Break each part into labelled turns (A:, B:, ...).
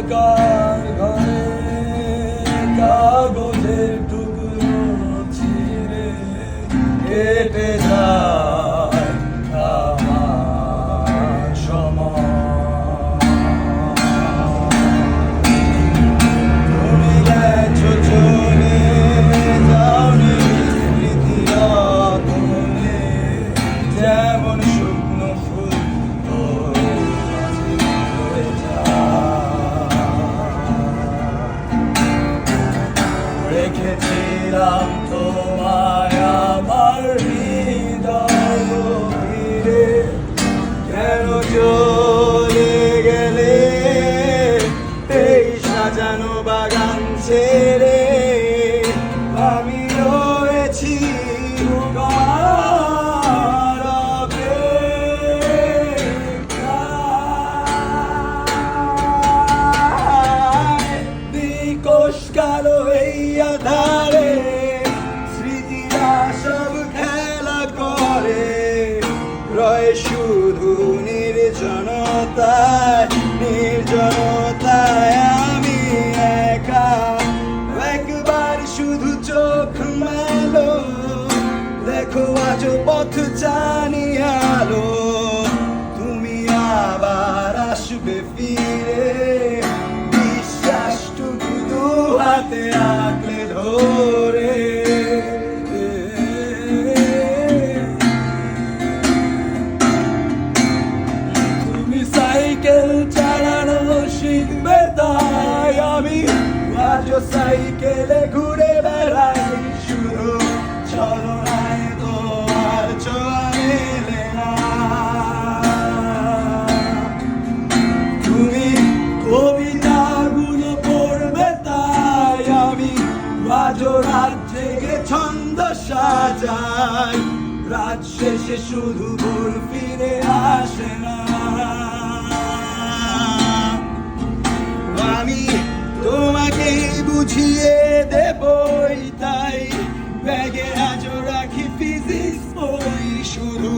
A: অন্ধকার ঘরে কাগজের টুকরো ছিঁড়ে কেটে যায় আমার সময়। তুমি গেছো চলে, যাওনি স্মৃতির আগুনে, যেমন শুকনো ফুল হয়ে রেখেছিলাম তোমায় আমার হৃদয় গভীরে, কেন চলে গেলে এই সাজানো বাগান ছেড়ে? আমি রয়েছি তোমার অপেক্ষায়। নিকোষ কালো এই আধারে স্মৃতিরা সব খেলা করে, রয় শুধু নির্জনতায়, নির্জনতায় আমি একা। একবার শুধু চোখ মেলো, দেখো আজ পথ জানি আলো, তুমি আবার আসবে ফিরে, বিশ্বাসটুকু দু হাতে আঁকড়ে ধরে। তুমি সাইকেল চালানো শিখবে তাই আমি আজও সাইকেলে ঘুরে বেড়াই, শুধু ছলনায় তোমার ছোঁয়া মেলে না। তুমি কবিতাগুলো পড়বে তাই আমি আজও রাত জেগে ছন্দ সাজাই, রাত শেষে শুধু ভোর ফিরে আসে না। আমি তোমাকে বুঝিয়ে দেবই তাই ব্যাগে আজও রাখি ফিজিক্স বই, শুধু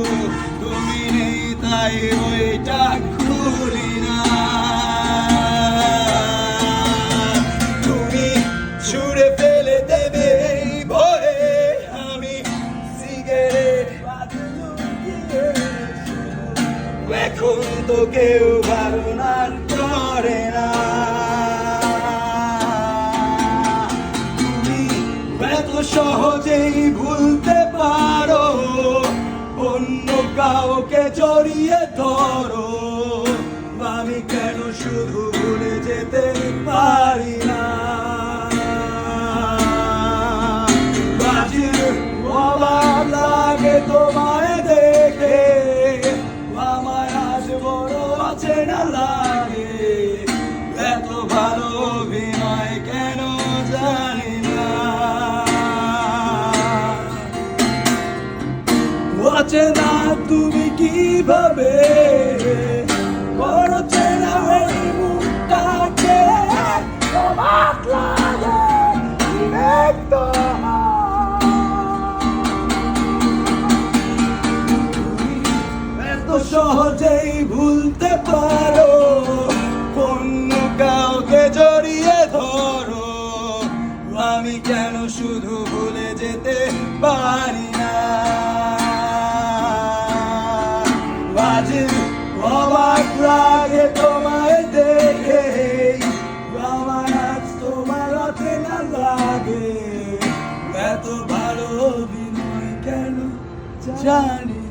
A: তুমি নেই তাই ওইটা খুলি না। তুমি ছুঁড়ে ফেলে দেবে এই ভয়ে, আমি সিগারেট এখন তো কেউ ভাবনা করে না। তুমি এত সহজেই ভুলতে পারো, অন্য কাউকে জড়িয়ে ধরো, আমি কেন শুধু ভুলে যেতে পারি না? বাজির অবাক লাগে তোমায় দেখে, আমায় আজ বড় অচেনা লাগে, এত ভালো অভিনয় কেন জানি না। অচেনা তুমি কিভাবে বড় চেনা এই মুখটাকে, অবাক লাগে একদম। এত সহজেই ভুলতে পারো, অন্য কাউকে জড়িয়ে ধরো, আমি কেন শুধু ভুলে যেতে পারি না? অবাক লাগে তোমায় দেখে, আমার আজ তোমার অচেনা লাগে, এত ভালো অভিনয় কেন জানি